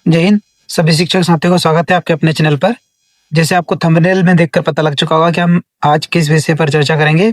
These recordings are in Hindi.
जय हिंद। सभी शिक्षक साथियों को स्वागत है आपके अपने चैनल पर। जैसे आपको थंबनेल में देखकर पता लग चुका होगा कि हम आज किस विषय पर चर्चा करेंगे।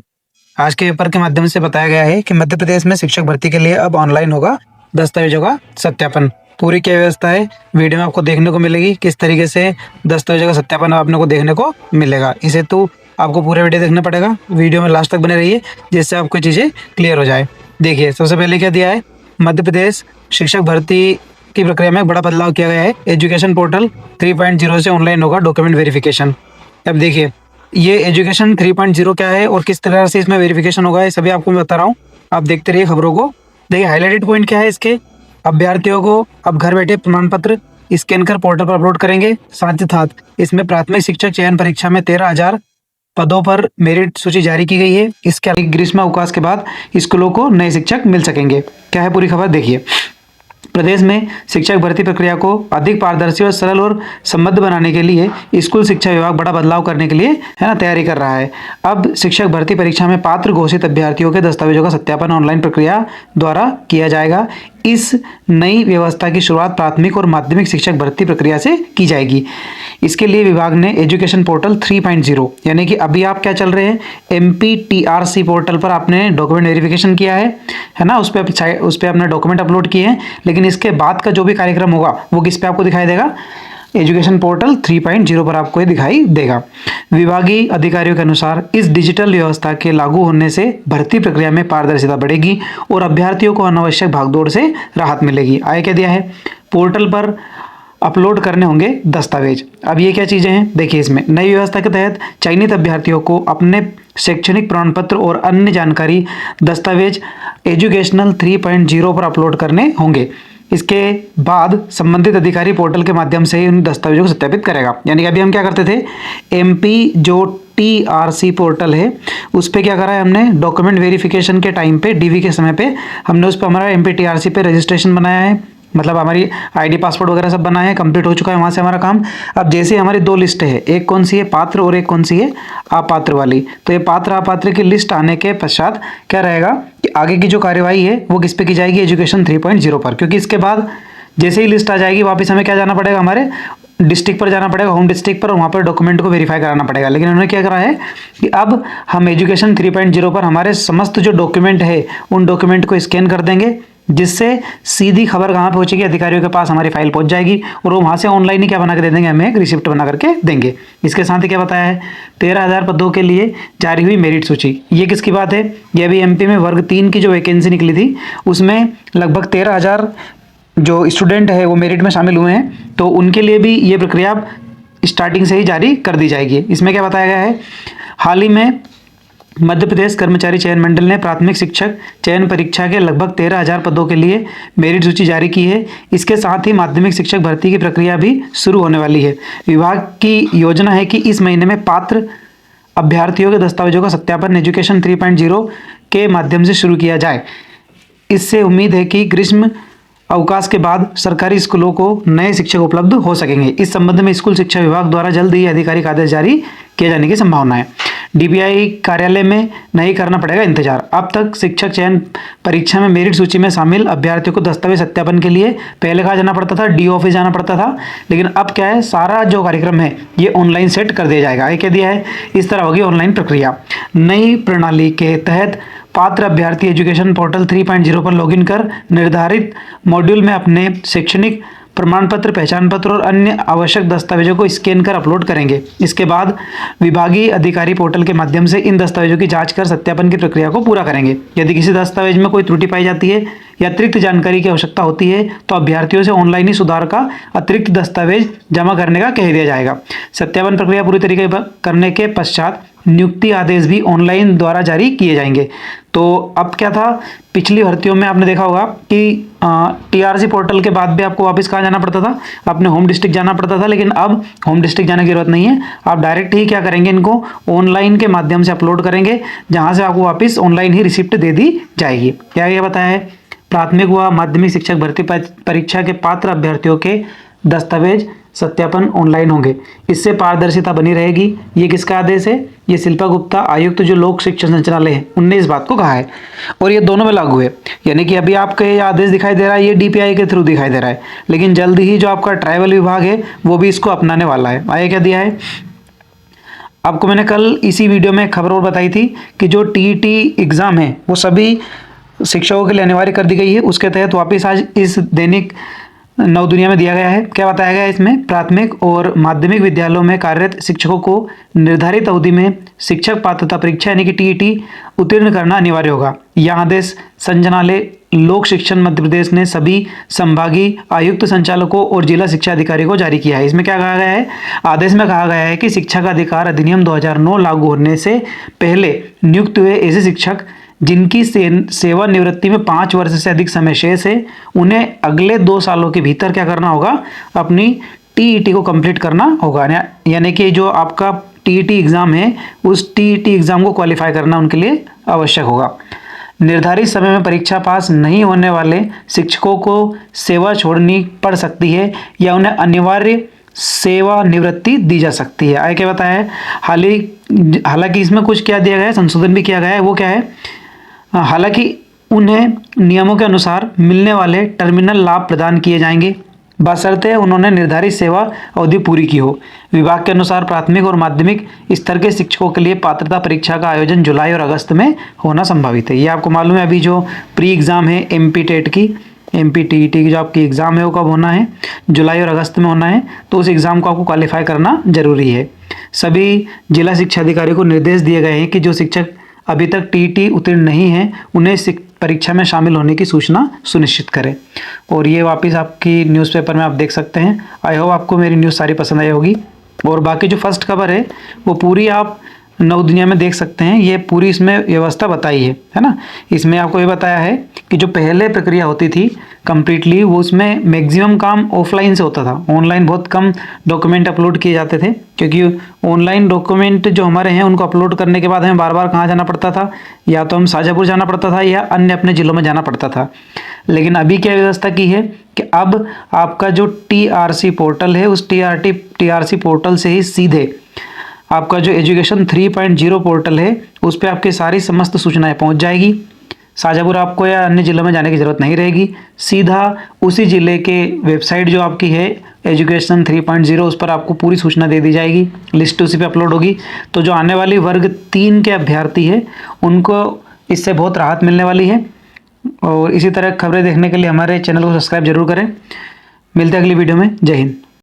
आज के पेपर के माध्यम से बताया गया है कि मध्य प्रदेश में शिक्षक भर्ती के लिए अब ऑनलाइन होगा दस्तावेजों का सत्यापन। पूरी क्या व्यवस्था है वीडियो में आपको देखने को मिलेगी, किस तरीके से दस्तावेजों का सत्यापन आपने को देखने को मिलेगा। इसे तो आपको पूरा वीडियो देखना पड़ेगा, वीडियो में लास्ट तक बने रहिए जिससे आपको चीज़ें क्लियर हो जाए। देखिए, सबसे पहले क्या दिया है, मध्य प्रदेश शिक्षक भर्ती की प्रक्रिया में बड़ा बदलाव किया गया है। एजुकेशन पोर्टल 3.0 से ऑनलाइन होगा डॉक्यूमेंट वेरिफिकेशन। अब देखिए, ये एजुकेशन 3.0 क्या है और किस तरह से इसमें वेरिफिकेशन होगा, ये सभी आपको मैं बता रहा हूँ। आप देखते रहिए खबरों को। देखिए, हाईलाइटेड पॉइंट क्या है इसके, अभ्यर्थियों को अब घर बैठे प्रमाण पत्र स्कैन कर पोर्टल पर अपलोड करेंगे। साथ ही साथ इसमें प्राथमिक शिक्षक चयन परीक्षा में 13,000 पदों पर मेरिट सूची जारी की गई है। इसके अलावा ग्रीष्म अवकाश के बाद स्कूलों को नए शिक्षक मिल सकेंगे। क्या है पूरी खबर, देखिए। प्रदेश में शिक्षक भर्ती प्रक्रिया को अधिक पारदर्शी और सरल और संबद्ध बनाने के लिए स्कूल शिक्षा विभाग बड़ा बदलाव करने के लिए तैयारी कर रहा है। अब शिक्षक भर्ती परीक्षा में पात्र घोषित अभ्यर्थियों के दस्तावेजों का सत्यापन ऑनलाइन प्रक्रिया द्वारा किया जाएगा। इस नई व्यवस्था की शुरुआत प्राथमिक और माध्यमिक शिक्षक भर्ती प्रक्रिया से की जाएगी। इसके लिए विभाग ने एजुकेशन पोर्टल 3.0 यानी कि अभी आप क्या चल रहे हैं, MPTRC पोर्टल पर आपने डॉक्यूमेंट वेरिफिकेशन किया है ना, उस पर आपने डॉक्यूमेंट अपलोड किए हैं। लेकिन इसके बाद का जो भी कार्यक्रम होगा वो किस पे आपको दिखाई देगा, एजुकेशन पोर्टल 3.0 पर आपको ये दिखाई देगा। विभागीय अधिकारियों के अनुसार इस डिजिटल व्यवस्था के लागू होने से भर्ती प्रक्रिया में पारदर्शिता बढ़ेगी और अभ्यर्थियों को अनावश्यक भागदौड़ से राहत मिलेगी। आगे क्या दिया है, पोर्टल पर अपलोड करने होंगे दस्तावेज। अब ये क्या चीज़ें हैं, देखिए। इसमें नई व्यवस्था के तहत चयनित अभ्यर्थियों को अपने शैक्षणिक प्रमाण पत्र और अन्य जानकारी दस्तावेज एजुकेशनल 3.0 पर अपलोड करने होंगे। इसके बाद संबंधित अधिकारी पोर्टल के माध्यम से ही उन दस्तावेजों को सत्यापित करेगा। यानी कि अभी हम क्या करते थे, MP जो TRC पोर्टल है उस पर क्या करा है हमने, डॉक्यूमेंट वेरिफिकेशन के टाइम पे DV के समय पे हमने उस पर हमारा MPTRC पे रजिस्ट्रेशन बनाया है, मतलब हमारी ID पासपोर्ट वगैरह सब बनाए हैं, कंप्लीट हो चुका है वहाँ से हमारा काम। अब जैसे हमारी दो लिस्ट है, एक कौन सी है पात्र और एक कौन सी है अपात्र वाली, तो ये पात्र अपात्र की लिस्ट आने के पश्चात क्या रहेगा कि आगे की जो कार्यवाही है वो किस पे की जाएगी, एजुकेशन 3.0 पर। क्योंकि इसके बाद जैसे ही लिस्ट आ जाएगी वापस हमें क्या जाना पड़ेगा, हमारे डिस्ट्रिक्ट पर जाना पड़ेगा, होम डिस्ट्रिक्ट पर, वहाँ पर डॉक्यूमेंट को वेरीफाई कराना पड़ेगा। लेकिन उन्होंने क्या करा है कि अब हम एजुकेशन 3.0 पर हमारे समस्त जो डॉक्यूमेंट है उन डॉक्यूमेंट को स्कैन कर देंगे, जिससे सीधी खबर कहाँ पहुंचेगी, अधिकारियों के पास हमारी फाइल पहुंच जाएगी और वो वहाँ से ऑनलाइन ही क्या बना के दे देंगे, हमें एक रिसिप्ट बना करके देंगे। इसके साथ ही क्या बताया है, 13,000 पदों के लिए जारी हुई मेरिट सूची। ये किसकी बात है, ये अभी MP में वर्ग 3 की जो वैकेंसी निकली थी उसमें लगभग 13,000 जो स्टूडेंट है वो मेरिट में शामिल हुए हैं, तो उनके लिए भी ये प्रक्रिया स्टार्टिंग से ही जारी कर दी जाएगी। इसमें क्या बताया गया है, हाल ही में मध्य प्रदेश कर्मचारी चयन मंडल ने प्राथमिक शिक्षक चयन परीक्षा के लगभग 13,000 पदों के लिए मेरिट सूची जारी की है। इसके साथ ही माध्यमिक शिक्षक भर्ती की प्रक्रिया भी शुरू होने वाली है। विभाग की योजना है कि इस महीने में पात्र अभ्यर्थियों के दस्तावेजों का सत्यापन एजुकेशन 3.0 के माध्यम से शुरू किया जाए। इससे उम्मीद है कि ग्रीष्म अवकाश के बाद सरकारी स्कूलों को नए शिक्षक उपलब्ध हो सकेंगे। इस संबंध में स्कूल शिक्षा विभाग द्वारा जल्द ही आधिकारिक आदेश जारी किए जाने की संभावना है। DPI कार्यालय में नहीं करना पड़ेगा इंतजार। अब तक शिक्षक चयन परीक्षा में मेरिट सूची में शामिल अभ्यर्थियों को दस्तावेज सत्यापन के लिए पहले कहाँ जाना पड़ता था, DO ऑफिस जाना पड़ता था। लेकिन अब क्या है, सारा जो कार्यक्रम है ये ऑनलाइन सेट कर दिया जाएगा। ये क्या दिया है, इस तरह होगी ऑनलाइन प्रक्रिया। नई प्रणाली के तहत पात्र अभ्यर्थी एजुकेशन पोर्टल 3.0 पर लॉगिन कर निर्धारित मॉड्यूल में अपने शैक्षणिक प्रमाण पत्र, पहचान पत्र और अन्य आवश्यक दस्तावेजों को स्कैन कर अपलोड करेंगे। इसके बाद विभागीय अधिकारी पोर्टल के माध्यम से इन दस्तावेजों की जांच कर सत्यापन की प्रक्रिया को पूरा करेंगे। यदि किसी दस्तावेज में कोई त्रुटि पाई जाती है या अतिरिक्त जानकारी की आवश्यकता होती है तो अभ्यर्थियों से ऑनलाइन ही सुधार का अतिरिक्त दस्तावेज जमा करने का कह दिया जाएगा। सत्यापन प्रक्रिया पूरी तरीके करने के पश्चात नियुक्ति आदेश भी ऑनलाइन द्वारा जारी किए जाएंगे। तो अब क्या था, पिछली भर्तियों में आपने देखा होगा कि TRC पोर्टल के बाद भी आपको वापस कहाँ जाना पड़ता था, अपने होम डिस्ट्रिक्ट जाना पड़ता था। लेकिन अब होम डिस्ट्रिक्ट जाने की जरूरत नहीं है, आप डायरेक्ट ही क्या करेंगे, इनको ऑनलाइन के माध्यम से अपलोड करेंगे, जहाँ से आपको वापस ऑनलाइन ही रिसिप्ट दे दी जाएगी। क्या बताया है, प्राथमिक व माध्यमिक शिक्षक भर्ती परीक्षा के पात्र अभ्यर्थियों के दस्तावेज सत्यापन ऑनलाइन होंगे। इससे पारदर्शिता बनी रहेगी। ये किसका आदेश है? ये शिल्पा गुप्ता, आयुक्त जो लोक शिक्षण संचालय है, उनने इस बात को कहा है और ये दोनों में लागू है। यानी कि अभी आपका ये आदेश दिखाई दे रहा है, ये डीपीआई के थ्रू दिखाई दे रहा है, लेकिन जल्द ही जो आपका ट्राइबल विभाग है वो भी इसको अपनाने वाला है। आगे क्या दिया है आपको? मैंने कल इसी वीडियो में खबर और बताई थी कि जो टीईटी एग्ज़ाम है वो सभी शिक्षकों के लिए अनिवार्य कर दी गई है। उसके तहत वापस आज इस दैनिक नव दुनिया में दिया गया है। क्या बताया गया है इसमें? प्राथमिक और माध्यमिक विद्यालयों में कार्यरत शिक्षकों को निर्धारित अवधि में शिक्षक पात्रता परीक्षा यानी कि टीईटी उत्तीर्ण करना अनिवार्य होगा। यह आदेश संचालनालय लोक शिक्षण मध्य प्रदेश ने सभी संभागीय आयुक्त, संचालकों और जिला शिक्षा अधिकारी को जारी किया है। इसमें क्या कहा गया है? आदेश में कहा गया है कि शिक्षा का अधिकार अधिनियम 2009 लागू होने से पहले नियुक्त हुए ऐसे शिक्षक जिनकी सेवानिवृत्ति में 5 वर्ष से अधिक समय शेष है, उन्हें अगले 2 सालों के भीतर क्या करना होगा? अपनी टीईटी को कंप्लीट करना होगा। यानी कि जो आपका टीईटी एग्ज़ाम है उस टीईटी एग्ज़ाम को क्वालिफाई करना उनके लिए आवश्यक होगा। निर्धारित समय में परीक्षा पास नहीं होने वाले शिक्षकों को सेवा छोड़नी पड़ सकती है या उन्हें अनिवार्य सेवानिवृत्ति दी जा सकती है। आगे क्या बताया है? हालांकि इसमें कुछ क्या दिया गया है, संशोधन भी किया गया है। वो क्या है? हालांकि उन्हें नियमों के अनुसार मिलने वाले टर्मिनल लाभ प्रदान किए जाएंगे बशर्ते उन्होंने निर्धारित सेवा अवधि पूरी की हो। विभाग के अनुसार प्राथमिक और माध्यमिक स्तर के शिक्षकों के लिए पात्रता परीक्षा का आयोजन जुलाई और अगस्त में होना संभावित है। ये आपको मालूम है, अभी जो प्री एग्ज़ाम है एमपी टेट की, एमपी टीईटी की जो आपकी एग्ज़ाम है वो कब होना है? जुलाई और अगस्त में होना है। तो उस एग्ज़ाम को आपको क्वालिफाई करना जरूरी है। सभी जिला शिक्षा अधिकारी को निर्देश दिए गए हैं कि जो शिक्षक अभी तक टीईटी उत्तीर्ण नहीं है उन्हें परीक्षा में शामिल होने की सूचना सुनिश्चित करें। और ये वापस आपकी न्यूज़पेपर में आप देख सकते हैं। आई होप आपको मेरी न्यूज़ सारी पसंद आई होगी। और बाकी जो फर्स्ट खबर है वो पूरी आप नव दुनिया में देख सकते हैं। ये पूरी इसमें व्यवस्था बताई है ना। इसमें आपको ये बताया है कि जो पहले प्रक्रिया होती थी कम्प्लीटली, वो उसमें मैक्सिमम काम ऑफलाइन से होता था। ऑनलाइन बहुत कम डॉक्यूमेंट अपलोड किए जाते थे, क्योंकि ऑनलाइन डॉक्यूमेंट जो हमारे हैं उनको अपलोड करने के बाद हमें बार बार कहाँ जाना पड़ता था? या तो हम शाजापुर जाना पड़ता था या अन्य अपने ज़िलों में जाना पड़ता था। लेकिन अभी क्या व्यवस्था की है कि अब आपका जो टीआरसी पोर्टल है उस टीआरसी पोर्टल से ही सीधे आपका जो एजुकेशन 3.0 पोर्टल है उस पर आपकी सारी समस्त सूचनाएं पहुंच जाएगी। शाजापुर आपको या अन्य ज़िलों में जाने की ज़रूरत नहीं रहेगी। सीधा उसी ज़िले के वेबसाइट जो आपकी है एजुकेशन 3.0 उस पर आपको पूरी सूचना दे दी जाएगी। लिस्ट उसी पे अपलोड होगी। तो जो आने वाली वर्ग 3 के अभ्यर्थी हैं उनको इससे बहुत राहत मिलने वाली है। और इसी तरह खबरें देखने के लिए हमारे चैनल को सब्सक्राइब जरूर करें। मिलते हैं अगली वीडियो में। जय हिंद।